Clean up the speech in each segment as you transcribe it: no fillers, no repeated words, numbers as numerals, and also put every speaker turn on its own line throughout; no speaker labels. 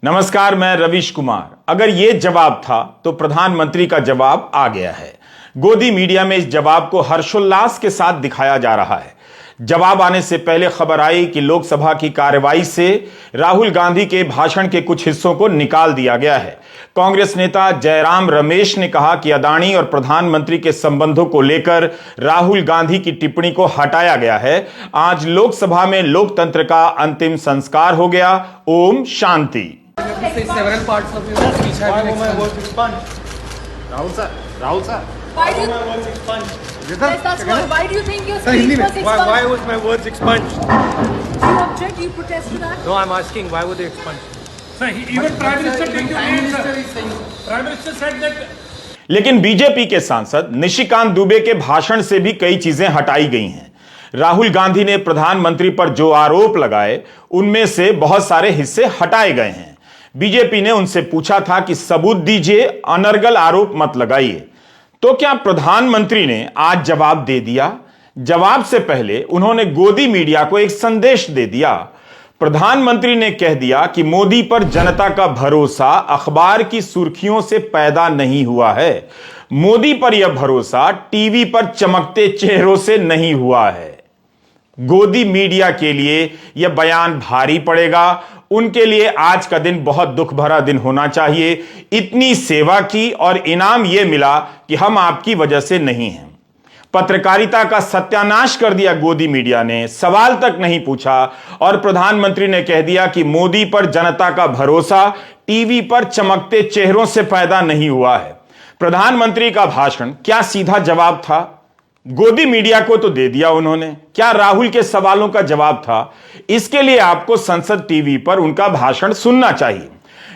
नमस्कार, मैं रवीश कुमार। अगर यह जवाब था तो प्रधानमंत्री का जवाब आ गया है। गोदी मीडिया में इस जवाब को हर्षोल्लास के साथ दिखाया जा रहा है। जवाब आने से पहले खबर आई कि लोकसभा की कार्यवाही से राहुल गांधी के भाषण के कुछ हिस्सों को निकाल दिया गया है। कांग्रेस नेता जयराम रमेश ने कहा कि अदानी और प्रधानमंत्री के संबंधों को लेकर राहुल गांधी की टिप्पणी को हटाया गया है। आज लोकसभा में लोकतंत्र का अंतिम संस्कार हो गया। Om Shanti.
Several parts of your speech have been expunged.
Rahul sir.
Why do you? Let's ask why do you think your speech was expunged?
Why was my words expunged?
Do you object? Do you protest to that?
No, I'm asking why were they expunged?
Sir, even Prime Minister take your name, sir. Prime Minister said that.
लेकिन BJP के सांसद निशिकांत दुबे के भाषण से भी कई चीजें हटाई गई हैं। राहुल गांधी ने प्रधानमंत्री पर जो आरोप लगाए उनमें से बहुत सारे हिस्से हटाए गए हैं। बीजेपी ने उनसे पूछा था कि सबूत दीजिए, अनर्गल आरोप मत लगाइए। तो क्या प्रधानमंत्री ने आज जवाब दे दिया? जवाब से पहले उन्होंने गोदी मीडिया को एक संदेश दे दिया। प्रधानमंत्री ने कह दिया कि मोदी पर जनता का भरोसा अखबार की सुर्खियों से पैदा नहीं हुआ है। मोदी पर यह भरोसा टीवी पर चमकते चेहरों से नहीं हुआ है। गोदी मीडिया के लिए यह बयान भारी पड़ेगा। उनके लिए आज का दिन बहुत दुख भरा दिन होना चाहिए। इतनी सेवा की और इनाम यह मिला कि हम आपकी वजह से नहीं हैं। पत्रकारिता का सत्यानाश कर दिया गोदी मीडिया ने, सवाल तक नहीं पूछा और प्रधानमंत्री ने कह दिया कि मोदी पर जनता का भरोसा टीवी पर चमकते चेहरों से पैदा नहीं हुआ है। प्रधानमंत्री का भाषण क्या सीधा जवाब था? गोदी मीडिया को तो दे दिया उन्होंने, क्या राहुल के सवालों का जवाब था? इसके लिए आपको संसद टीवी पर उनका भाषण सुनना चाहिए।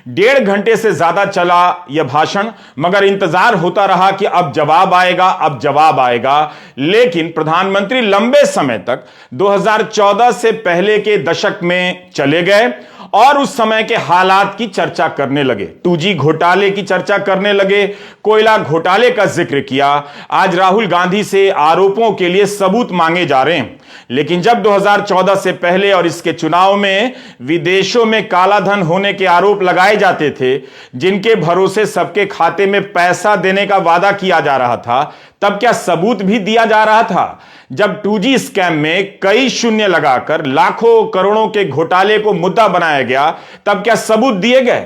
1.5 घंटे से ज्यादा चला यह भाषण, मगर इंतजार होता रहा कि अब जवाब आएगा, अब जवाब आएगा। लेकिन प्रधानमंत्री लंबे समय तक 2014 से पहले के दशक में चले गए और उस समय के हालात की चर्चा करने लगे। 2G घोटाले की चर्चा करने लगे, कोयला घोटाले का जिक्र किया। आज राहुल गांधी से आरोपों के लिए सबूत मांगे जा रहे हैं। लेकिन जब 2014 से पहले और इसके चुनाव में विदेशों में कालाधन होने के आरोप लगाए जाते थे, जिनके भरोसे सबके खाते में पैसा देने का वादा किया जा रहा था, तब क्या सबूत भी दिया जा रहा था? जब 2G स्कैम में कई शून्य लगाकर लाखों करोड़ों के घोटाले को मुद्दा बनाया गया, तब क्या सबूत दिए गए?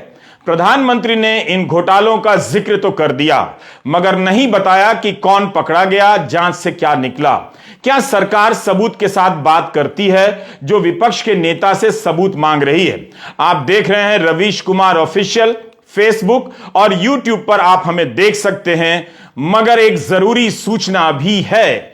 प्रधानमंत्री ने इन घोटालों का जिक्र तो कर दिया, मगर नहीं बताया कि कौन पकड़ा गया, जांच से क्या निकला। क्या सरकार सबूत के साथ बात करती है जो विपक्ष के नेता से सबूत मांग रही है? आप देख रहे हैं रवीश कुमार ऑफिशियल। फेसबुक और यूट्यूब पर आप हमें देख सकते हैं। मगर एक जरूरी सूचना भी है,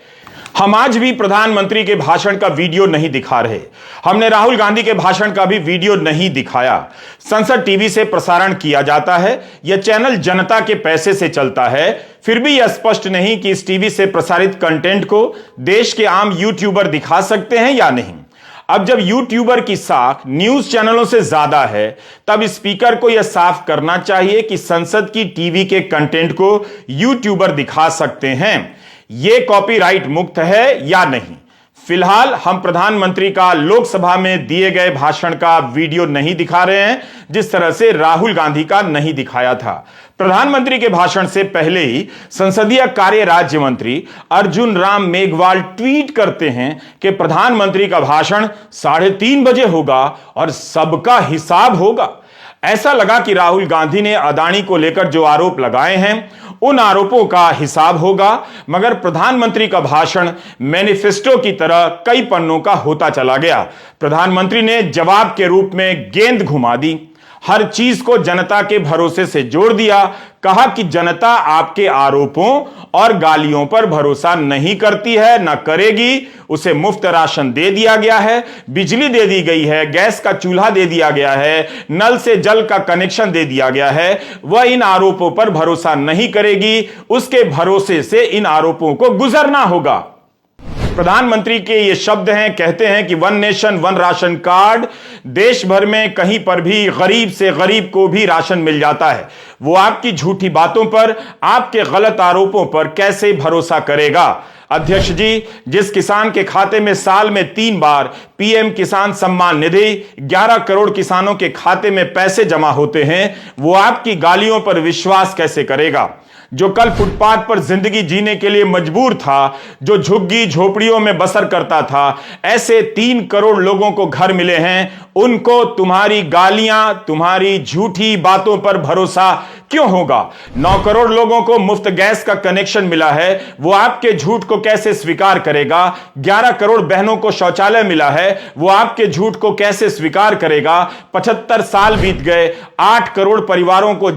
हम आज भी प्रधानमंत्री के भाषण का वीडियो नहीं दिखा रहे। हमने राहुल गांधी के भाषण का भी वीडियो नहीं दिखाया। संसद टीवी से प्रसारण किया जाता है। यह चैनल जनता के पैसे से चलता है। फिर भी यह स्पष्ट नहीं कि इस टीवी से प्रसारित कंटेंट को देश के आम यूट्यूबर दिखा सकते हैं या नहीं। अब जब यूट्यूबर की साख न्यूज चैनलों से ज्यादा है, तब स्पीकर को यह साफ करना चाहिए कि संसद की टीवी के कंटेंट को यूट्यूबर दिखा सकते हैं। यह कॉपीराइट मुक्त है या नहीं। फिलहाल हम प्रधानमंत्री का लोकसभा में दिए गए भाषण का वीडियो नहीं दिखा रहे हैं, जिस तरह से राहुल गांधी का नहीं दिखाया था। प्रधानमंत्री के भाषण से पहले ही संसदीय कार्य राज्य मंत्री अर्जुन राम मेघवाल ट्वीट करते हैं कि प्रधानमंत्री का भाषण 3:30 बजे होगा और सबका हिसाब होगा। ऐसा लगा कि राहुल गांधी ने अदानी को लेकर जो आरोप लगाए हैं उन आरोपों का हिसाब होगा, मगर प्रधानमंत्री का भाषण मैनिफेस्टो की तरह कई पन्नों का होता चला गया। प्रधानमंत्री ने जवाब के रूप में गेंद घुमा दी, हर चीज को जनता के भरोसे से जोड़ दिया। कहा कि जनता आपके आरोपों और गालियों पर भरोसा नहीं करती है, न करेगी। उसे मुफ्त राशन दे दिया गया है, बिजली दे दी गई है, गैस का चूल्हा दे दिया गया है, नल से जल का कनेक्शन दे दिया गया है। वह इन आरोपों पर भरोसा नहीं करेगी, उसके भरोसे से इन आरोपों को गुजरना होगा। प्रधानमंत्री के ये शब्द हैं, कहते हैं कि one nation one ration card, देश भर में कहीं पर भी गरीब से गरीब को भी राशन मिल जाता है। वो आपकी झूठी बातों पर, आपके गलत आरोपों पर कैसे भरोसा करेगा? अध्यक्ष जी, जिस किसान के खाते में साल में 3 बार पीएम किसान सम्मान निधि 11 करोड़ किसानों के खाते में पैसे जमा होते हैं, वो आपकी गालियों पर विश्वास कैसे करेगा? जो कल फुटपाथ पर जिंदगी जीने के लिए मजबूर था, जो झुग्गी झोपड़ियों में बसर करता था, ऐसे 3 करोड़ लोगों को घर मिले हैं, उनको तुम्हारी गालियां, तुम्हारी झूठी बातों पर भरोसा क्यों होगा? 9 करोड़ लोगों को मुफ्त गैस का कनेक्शन मिला है, वो आपके झूठ को कैसे स्वीकार करेगा? 11 करोड़ बहनों को शौचालय मिला है, वो आपके झूठ को कैसे स्वीकार करेगा? 75 साल बीत गए, 8 करोड़ परिवारों को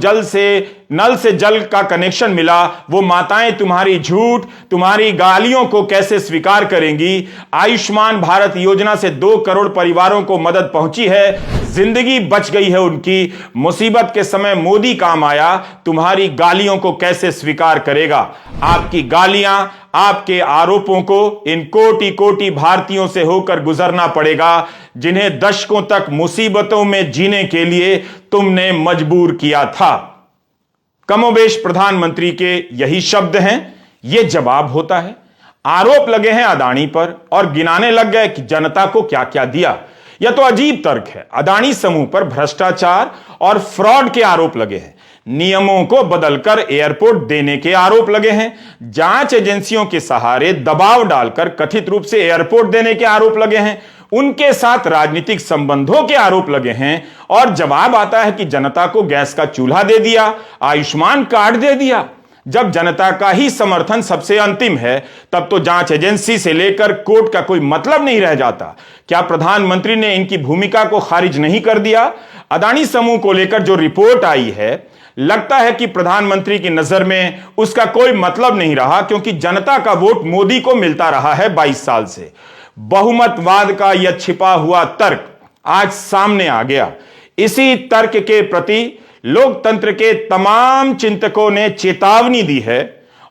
नल से जल का कनेक्शन मिला, वो माताएं तुम्हारी झूठ, तुम्हारी गालियों को कैसे स्वीकार करेंगी? आयुष्मान भारत योजना से 2 करोड़ परिवारों को मदद पहुंची है, जिंदगी बच गई है उनकी, मुसीबत के समय मोदी काम आया, तुम्हारी गालियों को कैसे स्वीकार करेगा? आपकी गालियां, आपके आरोपों को इन कोटि कोटि भारतीयों से होकर गुजरना पड़ेगा, जिन्हें दशकों तक मुसीबतों में जीने के लिए तुमने मजबूर किया था। कमोबेश प्रधानमंत्री के यही शब्द हैं, यह जवाब होता है। आरोप लगे हैं अदानी पर और गिनाने लग गए कि जनता को क्या क्या दिया। यह तो अजीब तर्क है। अदानी समूह पर भ्रष्टाचार और फ्रॉड के आरोप लगे हैं, नियमों को बदलकर एयरपोर्ट देने के आरोप लगे हैं, जांच एजेंसियों के सहारे दबाव डालकर कथित रूप से एयरपोर्ट देने के आरोप लगे हैं, उनके साथ राजनीतिक संबंधों के आरोप लगे हैं, और जवाब आता है कि जनता को गैस का चूल्हा दे दिया, आयुष्मान कार्ड दे दिया। जब जनता का ही समर्थन सबसे अंतिम है, तब तो जांच एजेंसी से लेकर कोर्ट का कोई मतलब नहीं रह जाता। क्या प्रधानमंत्री ने इनकी भूमिका को खारिज नहीं कर दिया? अदानी समूह को लेकर जो रिपोर्ट आई है, लगता है कि प्रधानमंत्री की नजर में उसका कोई मतलब नहीं रहा, क्योंकि जनता का वोट मोदी को मिलता रहा है 22 साल से। बहुमतवाद का यह छिपा हुआ तर्क आज सामने आ गया। इसी तर्क के प्रति लोकतंत्र के तमाम चिंतकों ने चेतावनी दी है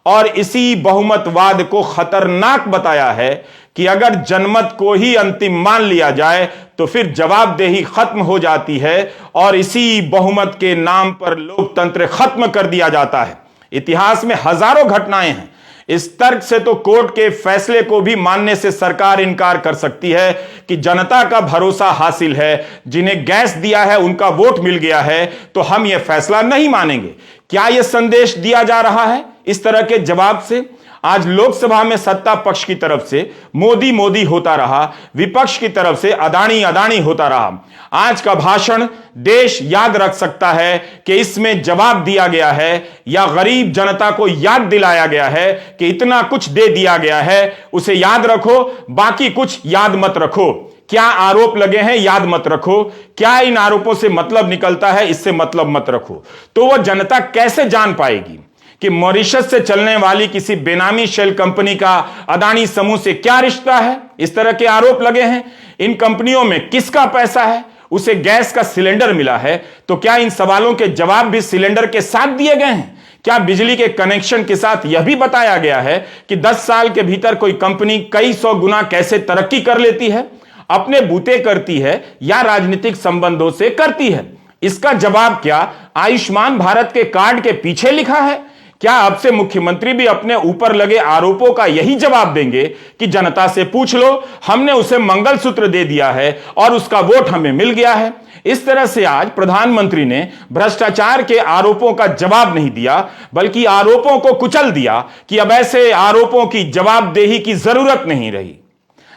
और इसी बहुमतवाद को खतरनाक बताया है कि अगर जनमत को ही अंतिम मान लिया जाए तो फिर जवाबदेही खत्म हो जाती है और इसी बहुमत के नाम पर लोकतंत्र खत्म कर दिया जाता है। इतिहास में हजारों घटनाएं हैं। इस तर्क से तो कोर्ट के फैसले को भी मानने से सरकार इनकार कर सकती है कि जनता का भरोसा हासिल है, जिन्हें गैस दिया है उनका वोट मिल गया है, तो हम यह फैसला नहीं मानेंगे। क्या यह संदेश दिया जा रहा है इस तरह के जवाब से? आज लोकसभा में सत्ता पक्ष की तरफ से मोदी मोदी होता रहा, विपक्ष की तरफ से अदानी अदानी होता रहा। आज का भाषण देश याद रख सकता है कि इसमें जवाब दिया गया है या गरीब जनता को याद दिलाया गया है कि इतना कुछ दे दिया गया है, उसे याद रखो, बाकी कुछ याद मत रखो। क्या आरोप लगे हैं, याद मत रखो। क्या इन आरोपों से मतलब निकलता है, इससे मतलब मत रखो। तो वह जनता कैसे जान पाएगी कि मॉरिशस से चलने वाली किसी बेनामी शेल कंपनी का अदानी समूह से क्या रिश्ता है? इस तरह के आरोप लगे हैं। इन कंपनियों में किसका पैसा है? उसे गैस का सिलेंडर मिला है, तो क्या इन सवालों के जवाब भी सिलेंडर के साथ दिए गए हैं? क्या बिजली के कनेक्शन के साथ यह भी बताया गया है कि 10 साल के भीतर कोई कंपनी कई 100 गुना कैसे तरक्की कर लेती है, अपने बूते करती है या राजनीतिक संबंधों से करती है? इसका जवाब क्या आयुष्मान भारत के कार्ड के पीछे लिखा है? क्या अब से मुख्यमंत्री भी अपने ऊपर लगे आरोपों का यही जवाब देंगे कि जनता से पूछ लो, हमने उसे मंगलसूत्र दे दिया है और उसका वोट हमें मिल गया है? इस तरह से आज प्रधानमंत्री ने भ्रष्टाचार के आरोपों का जवाब नहीं दिया, बल्कि आरोपों को कुचल दिया कि अब ऐसे आरोपों की जवाबदेही की जरूरत नहीं रही।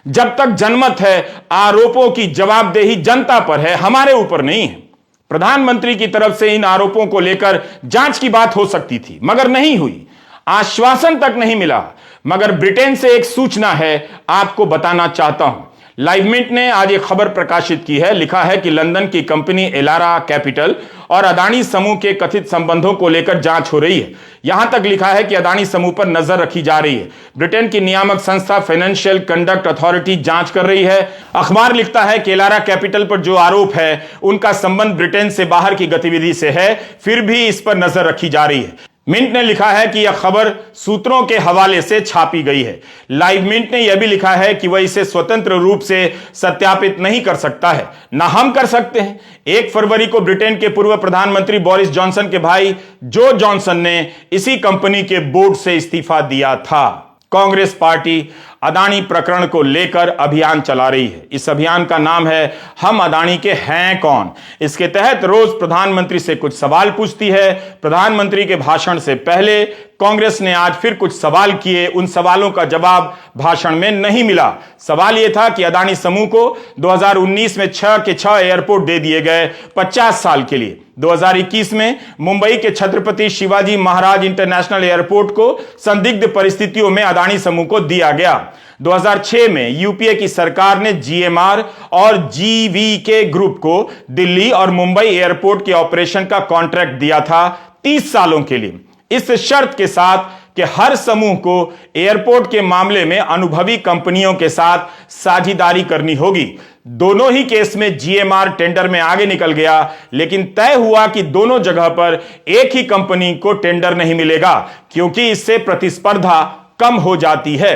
जब तक जनमत है, आरोपों की जवाबदेही जनता पर है, हमारे ऊपर नहीं है। प्रधानमंत्री की तरफ से इन आरोपोों को लेकर जांच की बात हो सकती थी, मगर नहीं हुई। आश्वासन तक नहीं मिला। मगर ब्रिटेन से एक सूचना है, आपको बताना चाहता हूं। लाइव मिनट ने आज एक खबर प्रकाशित की है। लिखा है कि लंदन की कंपनी एलारा कैपिटल और अदानी समूह के कथित संबंधों को लेकर जांच हो रही है। यहां तक लिखा है कि अदानी समूह पर नजर रखी जा रही है। ब्रिटेन की नियामक संस्था फाइनेंशियल कंडक्ट अथॉरिटी जांच कर रही है। अखबार लिखता है कि एलारा कैपिटल पर जो आरोप है, उनका संबंध ब्रिटेन से बाहर की गतिविधि से है, फिर भी इस पर नजर रखी जा रही है। मिंट ने लिखा है कि यह खबर सूत्रों के हवाले से छापी गई है। लाइव मिंट ने यह भी लिखा है कि वह इसे स्वतंत्र रूप से सत्यापित नहीं कर सकता है, ना हम कर सकते हैं। 1 फरवरी को ब्रिटेन के पूर्व प्रधानमंत्री बोरिस जॉनसन के भाई जो जॉनसन ने इसी कंपनी के बोर्ड से इस्तीफा दिया था। कांग्रेस पार्टी अदानी प्रकरण को लेकर अभियान चला रही है। इस अभियान का नाम है हम अदानी के हैं कौन। इसके तहत रोज प्रधानमंत्री से कुछ सवाल पूछती है। प्रधानमंत्री के भाषण से पहले कांग्रेस ने आज फिर कुछ सवाल किए। उन सवालों का जवाब भाषण में नहीं मिला। सवाल यह था कि अदानी समूह को 2019 में 6 के 6 एयरपोर्ट दे दिए गए 50 साल के लिए। 2021 में मुंबई के छत्रपति शिवाजी महाराज इंटरनेशनल एयरपोर्ट को संदिग्ध परिस्थितियों में अदानी समूह को दिया गया। 2006 में यूपीए की सरकार ने जीएमआर और जीवीके ग्रुप को दिल्ली और मुंबई एयरपोर्ट के ऑपरेशन का कॉन्ट्रैक्ट दिया था 30 सालों के लिए, इस शर्त के साथ कि हर समूह को एयरपोर्ट के मामले में अनुभवी कंपनियों के साथ साझेदारी करनी होगी। दोनों ही केस में जीएमआर टेंडर में आगे निकल गया, लेकिन तय हुआ कि दोनों जगह पर एक ही कंपनी को टेंडर नहीं मिलेगा, क्योंकि इससे प्रतिस्पर्धा कम हो जाती है।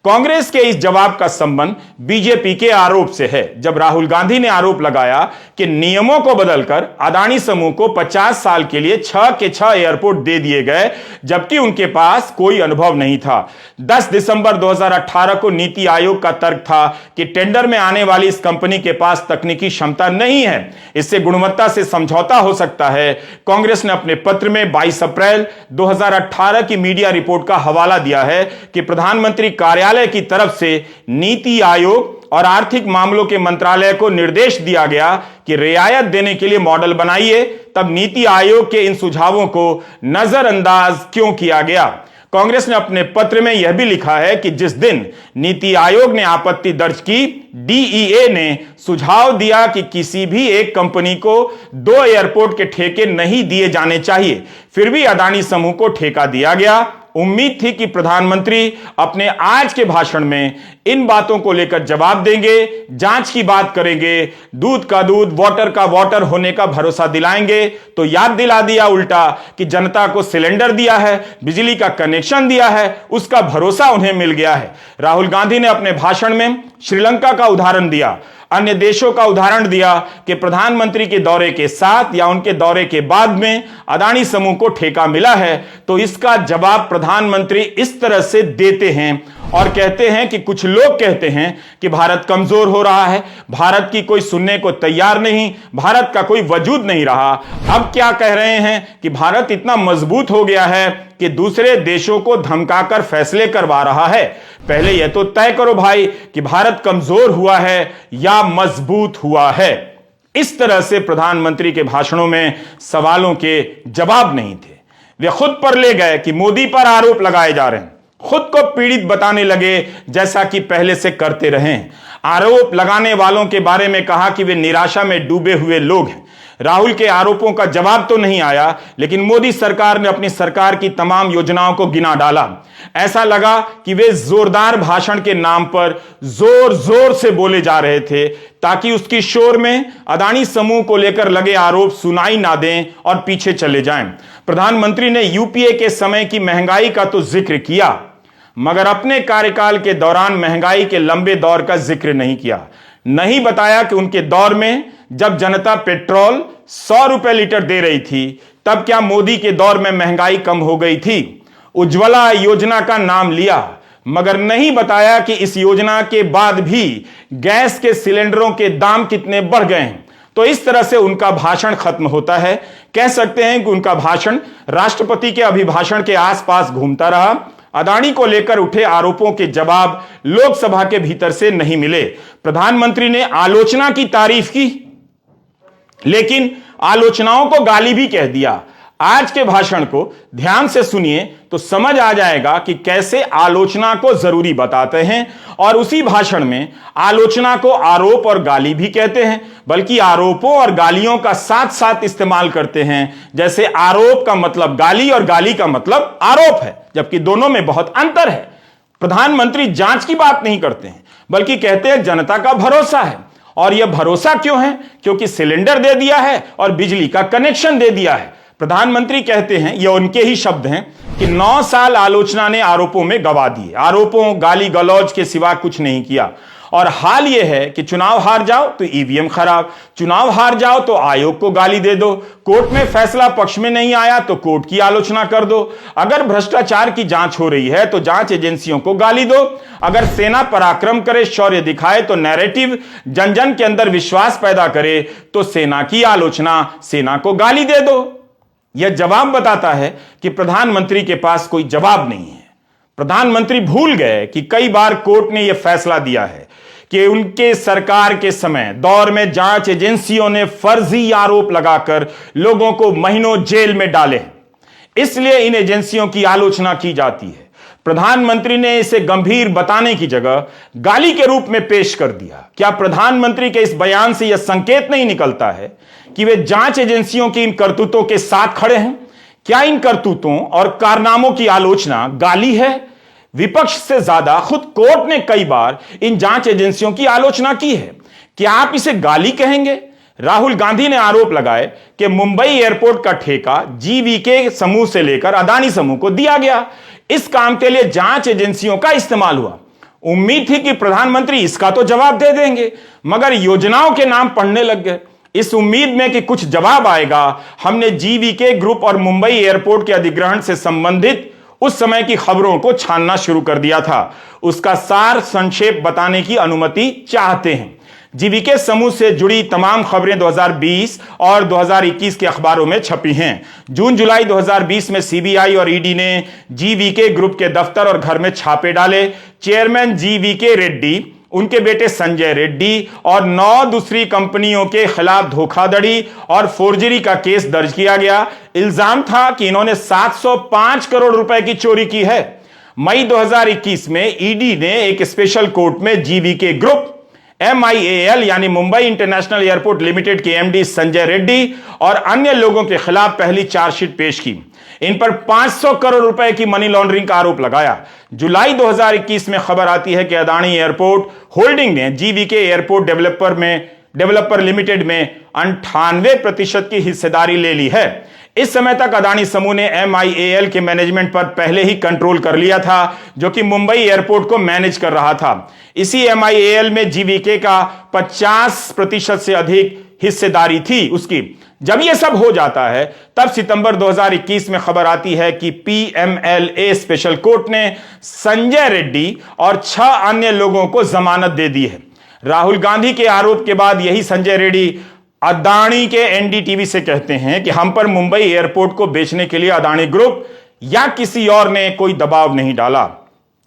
कांग्रेस के इस जवाब का संबंध बीजेपी के आरोप से है। जब राहुल गांधी ने आरोप लगाया कि नियमों को बदलकर अदानी समूह को 50 साल के लिए 6 के 6 एयरपोर्ट दे दिए गए, जबकि उनके पास कोई अनुभव नहीं था। 10 दिसंबर 2018 को नीति आयोग का तर्क था कि टेंडर में आने वाली इस कंपनी के पास तकनीकी क्षमता नहीं है, इससे गुणवत्ता से समझौता हो सकता है। कांग्रेस ने अपने पत्र में 22 अप्रैल 2018 की मीडिया रिपोर्ट का हवाला दिया है कि प्रधानमंत्री कार्यालय की तरफ से नीति आयोग और आर्थिक मामलों के मंत्रालय को निर्देश दिया गया कि रियायत देने के लिए मॉडल बनाइए। तब नीति आयोग के इन सुझावों को नजरअंदाज क्यों किया गया? कांग्रेस ने अपने पत्र में यह भी लिखा है कि जिस दिन नीति आयोग ने आपत्ति दर्ज की, डीईए ने सुझाव दिया कि किसी भी एक कंपनी को 2 एयरपोर्ट के ठेके नहीं दिए जाने चाहिए, फिर भी अदानी समूह को ठेका दिया गया। उम्मीद थी कि प्रधानमंत्री अपने आज के भाषण में इन बातों को लेकर जवाब देंगे, जांच की बात करेंगे, दूध का दूध, वाटर का वाटर होने का भरोसा दिलाएंगे। तो याद दिला दिया उल्टा कि जनता को सिलेंडर दिया है, बिजली का कनेक्शन दिया है, उसका भरोसा उन्हें मिल गया है। राहुल गांधी ने अपने भाषण में श्रीलंका का उदाहरण दिया, अन्य देशों का उदाहरण दिया कि प्रधानमंत्री के दौरे के साथ या उनके दौरे के बाद में अदानी समूह को ठेका मिला है। तो इसका जवाब प्रधानमंत्री इस तरह से देते हैं और कहते हैं कि कुछ लोग कहते हैं कि भारत कमजोर हो रहा है, भारत की कोई सुनने को तैयार नहीं, भारत का कोई वजूद नहीं रहा। अब क्या कह रहे हैं कि भारत इतना मजबूत हो गया है कि दूसरे देशों को धमकाकर फैसले करवा रहा है। पहले यह तो तय करो भाई कि भारत कमजोर हुआ है या मजबूत हुआ है। इस तरह से प्रधानमंत्री के भाषणों में सवालों के जवाब नहीं थे। वे खुद पर ले गए कि मोदी पर आरोप लगाए जा रहे हैं, खुद को पीड़ित बताने लगे जैसा कि पहले से करते रहे। आरोप लगाने वालों के बारे में कहा कि वे निराशा में डूबे हुए लोग हैं। राहुल के आरोपों का जवाब तो नहीं आया, लेकिन मोदी सरकार ने अपनी सरकार की तमाम योजनाओं को गिना डाला। ऐसा लगा कि वे जोरदार भाषण के नाम पर जोर जोर से बोले जा रहे थे, ताकि उसकी शोर में अदानी समूह को लेकर लगे आरोप सुनाई ना दें और पीछे चले जाएं। प्रधानमंत्री ने यूपीए के समय की महंगाई का तो जिक्र किया, मगर अपने कार्यकाल के दौरान महंगाई के लंबे दौर का जिक्र नहीं किया। नहीं बताया कि उनके दौर में जब जनता पेट्रोल 100 रुपए लीटर दे रही थी, तब क्या मोदी के दौर में महंगाई कम हो गई थी? उज्ज्वला योजना का नाम लिया, मगर नहीं बताया कि इस योजना के बाद भी गैस के सिलेंडरों के दाम कितने बढ़ गए हैं। तो इस तरह से उनका भाषण खत्म होता है। कह सकते हैं कि उनका भाषण राष्ट्रपति के अभिभाषण के आसपास घूमता रहा। अदानी को लेकर उठे आरोपों के जवाब लोकसभा के भीतर से नहीं मिले। प्रधानमंत्री ने आलोचना की तारीफ की, लेकिन आलोचनाओं को गाली भी कह दिया। आज के भाषण को ध्यान से सुनिए तो समझ आ जाएगा कि कैसे आलोचना को जरूरी बताते हैं, और उसी भाषण में आलोचना को आरोप और गाली भी कहते हैं, बल्कि आरोपों और गालियों का साथ साथ इस्तेमाल करते हैं। जैसे आरोप का मतलब गाली और गाली का मतलब आरोप है, जबकि दोनों में बहुत अंतर है। प्रधानमंत्री जांच की बात नहीं करते हैं, बल्कि कहते हैं जनता का भरोसा है। और यह भरोसा क्यों है? क्योंकि सिलेंडर दे दिया है और बिजली का कनेक्शन दे दिया है। प्रधानमंत्री कहते हैं, ये उनके ही शब्द हैं, कि 9 साल आलोचना ने आरोपों में गवा दिए, आरोपों गाली गलौज के सिवा कुछ नहीं किया। और हाल यह है कि चुनाव हार जाओ तो ईवीएम खराब, चुनाव हार जाओ तो आयोग को गाली दे दो, कोर्ट में फैसला पक्ष में नहीं आया तो कोर्ट की आलोचना कर दो, अगर भ्रष्टाचार की जांच हो रही है तो जांच एजेंसियों को गाली दो, अगर सेना पराक्रम करे, शौर्य दिखाए तो नैरेटिव जन जन के अंदर विश्वास पैदा करे तो सेना की आलोचना, सेना को गाली दे दो। यह जवाब बताता है कि प्रधानमंत्री के पास कोई जवाब नहीं है। प्रधानमंत्री भूल गए कि कई बार कोर्ट ने यह फैसला दिया है कि उनके सरकार के समय दौर में जांच एजेंसियों ने फर्जी आरोप लगाकर लोगों को महीनों जेल में डाले, इसलिए इन एजेंसियों की आलोचना की जाती है। प्रधानमंत्री ने इसे गंभीर बताने की जगह गाली के रूप में पेश कर दिया। क्या प्रधानमंत्री के इस बयान से यह संकेत नहीं निकलता है कि वे जांच एजेंसियों की इन करतूतों के साथ खड़े हैं? क्या इन करतूतों और कारनामों की आलोचना गाली है? विपक्ष से ज्यादा खुद कोर्ट ने कई बार इन जांच एजेंसियों की आलोचना की है। क्या आप इसे गाली कहेंगे? राहुल गांधी ने आरोप लगाए कि मुंबई एयरपोर्ट का ठेका जीवीके समूह से लेकर अदानी समूह को दिया गया, इस काम के लिए जांच एजेंसियों का इस्तेमाल हुआ। उम्मीद थी कि प्रधानमंत्री इसका तो जवाब दे देंगे, मगर योजनाओं के नाम पढ़ने लग गए। इस उम्मीद में कि कुछ जवाब आएगा, हमने जीवीके ग्रुप और मुंबई एयरपोर्ट के अधिग्रहण से संबंधित उस समय की खबरों को छानना शुरू कर दिया था। उसका सार संक्षेप बताने की अनुमति चाहते हैं। जीवीके समूह से जुड़ी तमाम खबरें 2020 और 2021 के अखबारों में छपी हैं। जून जुलाई 2020 में सीबीआई और ईडी ने जीवीके ग्रुप के दफ्तर और घर में छापे डाले। चेयरमैन जीवीके रेड्डी, उनके बेटे संजय रेड्डी और 9 दूसरी कंपनियों के खिलाफ धोखाधड़ी और फोर्जरी का केस दर्ज किया गया। इल्जाम था कि इन्होंने 705 करोड़ रुपए की चोरी की है। मई 2021 में ईडी ने एक स्पेशल कोर्ट में जीवीके ग्रुप, MIAL यानी मुंबई इंटरनेशनल एयरपोर्ट लिमिटेड के एमडी संजय रेड्डी और अन्य लोगों के खिलाफ पहली चार्जशीट पेश की। इन पर 500 करोड़ रुपए की मनी लॉन्ड्रिंग का आरोप लगाया। जुलाई 2021 में खबर आती है कि अदानी एयरपोर्ट होल्डिंग ने जीवीके एयरपोर्ट डेवलपर लिमिटेड में 98% की हिस्सेदारी ले ली है। इस समय तक अदानी समूह ने MIAL के मैनेजमेंट पर पहले ही कंट्रोल कर लिया था, जो कि मुंबई एयरपोर्ट को मैनेज कर रहा था। इसी MIAL में जीवीके का 50% से अधिक हिस्सेदारी थी उसकी। जब यह सब हो जाता है, तब सितंबर 2021 में खबर आती है कि PMLA स्पेशल कोर्ट ने संजय रेड्डी और 6 अन्य लोगों को जमानत दे दी है। राहुल गांधी के आरोप के बाद यही संजय रेड्डी अदानी के NDTV से कहते हैं कि हम पर मुंबई एयरपोर्ट को बेचने के लिए अदानी ग्रुप या किसी और ने कोई दबाव नहीं डाला।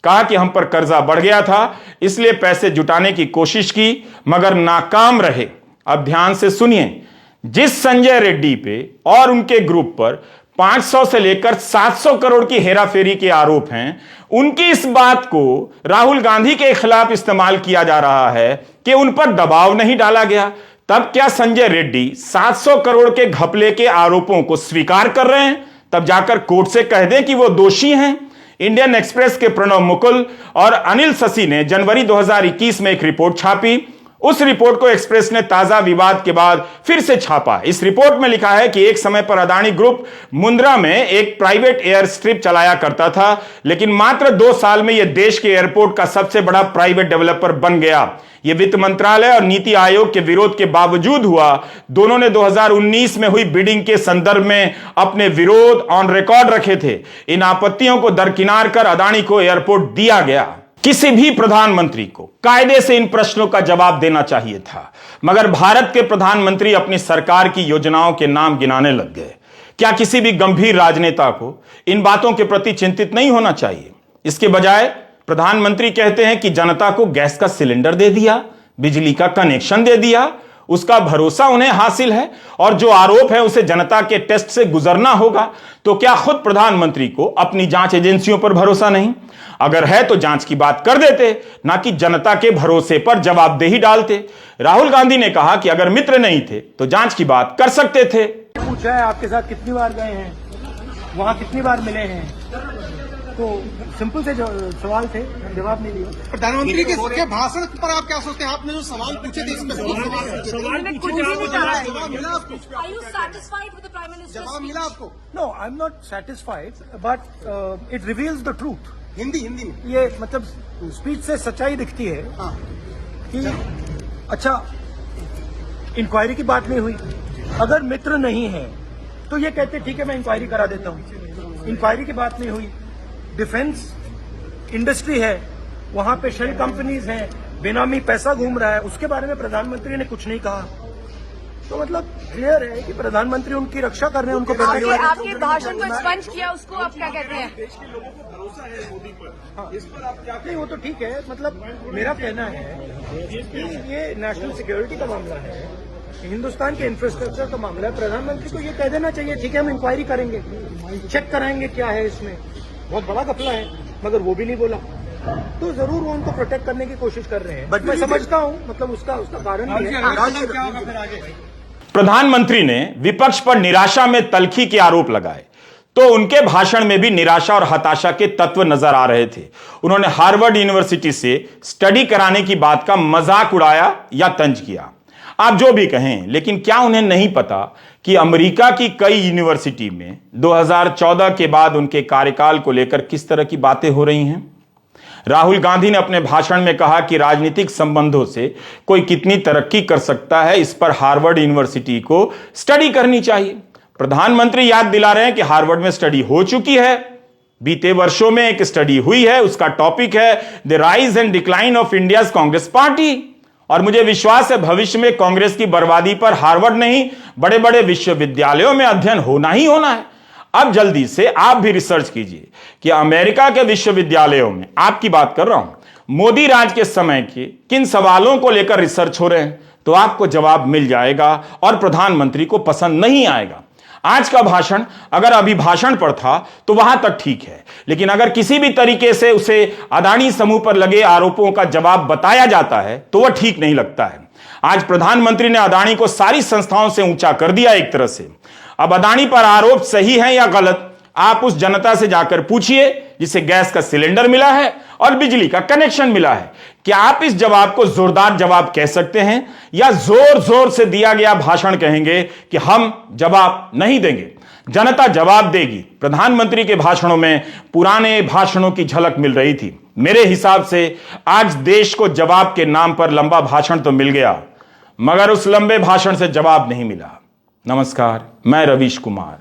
कहा कि हम पर कर्जा बढ़ गया था, इसलिए पैसे जुटाने की कोशिश की मगर नाकाम रहे। अब ध्यान से सुनिए, जिस संजय रेड्डी पे और उनके ग्रुप पर 500 से लेकर 700 करोड़ की हेराफेरी के आरोप हैं, उनकी इस बात को राहुल गांधी के खिलाफ इस्तेमाल किया जा रहा है कि उन पर दबाव नहीं डाला गया। तब क्या संजय रेड्डी 700 करोड़ के घपले के आरोपों को स्वीकार कर रहे हैं? तब जाकर कोर्ट से कह दें कि वो दोषी हैं। इंडियन एक्सप्रेस के प्रणव मुकुल और अनिल शशि ने जनवरी 2021 में एक रिपोर्ट छापी। उस रिपोर्ट को एक्सप्रेस ने ताजा विवाद के बाद फिर से छापा। इस रिपोर्ट में लिखा है कि एक समय पर अदानी ग्रुप मुंद्रा में एक प्राइवेट एयर स्ट्रिप चलाया करता था, लेकिन मात्र 2 साल में यह देश के एयरपोर्ट का सबसे बड़ा प्राइवेट डेवलपर बन गया। यह वित्त मंत्रालय और नीति आयोग के विरोध के बावजूद हुआ। दोनों ने 2019 में हुई बिडिंग के संदर्भ में अपने विरोध ऑन रिकॉर्ड रखे थे। इन आपत्तियों को दरकिनार कर अदानी को एयरपोर्ट दिया गया। किसी भी प्रधानमंत्री को कायदे से इन प्रश्नों का जवाब देना चाहिए था, मगर भारत के प्रधानमंत्री अपनी सरकार की योजनाओं के नाम गिनाने लग गए। क्या किसी भी गंभीर राजनेता को इन बातों के प्रति चिंतित नहीं होना चाहिए? इसके बजाय प्रधानमंत्री कहते हैं कि जनता को गैस का सिलेंडर दे दिया, बिजली का कनेक्शन दे दिया, उसका भरोसा उन्हें हासिल है और जो आरोप है उसे जनता के टेस्ट से गुजरना होगा। तो क्या खुद प्रधानमंत्री को अपनी जांच एजेंसियों पर भरोसा नहीं? अगर है तो जांच की बात कर देते, ना कि जनता के भरोसे पर जवाबदेही डालते। राहुल गांधी ने कहा कि अगर मित्र नहीं थे तो जांच की बात कर सकते थे।
पूछा है आपके साथ कितनी बार गए हैं, वहाँ कितनी बार मिले हैं,
तो सिंपल से सवाल थे, जवाब नहीं दिया।
प्रधानमंत्री के भाषण पर आप क्या सोचते हैं? आपने जो सवाल पूछे थे इसमें
Are you satisfied with the Prime Minister's
जवाब
speech?
मिला आपको?
No, I am not satisfied, but it reveals the truth.
Hindi में
ये मतलब स्पीच से सच्चाई दिखती है कि अच्छा, इंक्वायरी की बात नहीं हुई। अगर मित्र नहीं है तो ये कहते ठीक है मैं इंक्वायरी करा देता हूँ। इंक्वायरी की बात नहीं हुई। डिफेंस इंडस्ट्री है, वहां पे शेल कंपनीज हैं, बेनामी पैसा घूम रहा है, उसके बारे में प्रधानमंत्री ने कुछ नहीं कहा। तो मतलब क्लियर है कि प्रधानमंत्री उनकी रक्षा कर रहे हैं, उनको
आपके भाषण को स्पंज किया, उसको आप क्या कहते हैं?
देश के लोगों को भरोसा है मोदी पर। हाँ, इस पर आप क्या? नहीं, वो तो ठीक है। मतलब मेरा कहना है कि ये नेशनल सिक्योरिटी का मामला है, हिंदुस्तान के इंफ्रास्ट्रक्चर का मामला है। प्रधानमंत्री को ये कह देना चाहिए ठीक है हम इंक्वायरी करेंगे, चेक कराएंगे क्या है इसमें। बहुत बड़ा घपला है, मगर वो भी नहीं बोला। तो जरूर वो उनको प्रोटेक्ट करने की कोशिश कर रहे हैं, बट मैं समझता हूँ मतलब उसका कारण भी है।
प्रधानमंत्री ने विपक्ष पर निराशा में तल्खी के आरोप लगाए तो उनके भाषण में भी निराशा और हताशा के तत्व नजर आ रहे थे। उन्होंने हार्वर्ड यूनिवर्सिटी से स्टडी कराने की बात का मजाक उड़ाया या तंज किया। आप जो भी कहें, लेकिन क्या उन्हें नहीं पता कि अमेरिका की कई यूनिवर्सिटी में 2014 के बाद उनके कार्यकाल को लेकर किस तरह की बातें हो रही हैं? राहुल गांधी ने अपने भाषण में कहा कि राजनीतिक संबंधों से कोई कितनी तरक्की कर सकता है, इस पर हार्वर्ड यूनिवर्सिटी को स्टडी करनी चाहिए। प्रधानमंत्री याद दिला रहे हैं कि हार्वर्ड में स्टडी हो चुकी है, बीते वर्षों में एक स्टडी हुई है, उसका टॉपिक है the rise and decline of India's Congress party. और मुझे विश्वास है भविष्य में कांग्रेस की बर्बादी पर हार्वर्ड नहीं, बड़े बड़े विश्वविद्यालयों में अध्ययन होना ही होना है। अब जल्दी से आप भी रिसर्च कीजिए कि अमेरिका के विश्वविद्यालयों में, आपकी बात कर रहा हूं, मोदी राज के समय के किन सवालों को लेकर रिसर्च हो रहे हैं, तो आपको जवाब मिल जाएगा और प्रधानमंत्री को पसंद नहीं आएगा। आज का भाषण अगर अभिभाषण पर था तो वहां तक ठीक है, लेकिन अगर किसी भी तरीके से उसे अदानी समूह पर लगे आरोपों का जवाब बताया जाता है तो वह ठीक नहीं लगता है। आज प्रधानमंत्री ने अदानी को सारी संस्थाओं से ऊंचा कर दिया एक तरह से। अब अदानी पर आरोप सही है या गलत, आप उस जनता से जाकर पूछिए जिसे गैस का सिलेंडर मिला है और बिजली का कनेक्शन मिला है। क्या आप इस जवाब को जोरदार जवाब कह सकते हैं या जोर जोर से दिया गया भाषण कहेंगे कि हम जवाब नहीं देंगे? जनता जवाब देगी। प्रधानमंत्री के भाषणों में पुराने भाषणों की झलक मिल रही थी। मेरे हिसाब से आज देश को जवाब के नाम पर लंबा भाषण तो मिल गया, मगर उस लंबे भाषण से जवाब नहीं मिला। नमस्कार, मैं रवीश कुमार।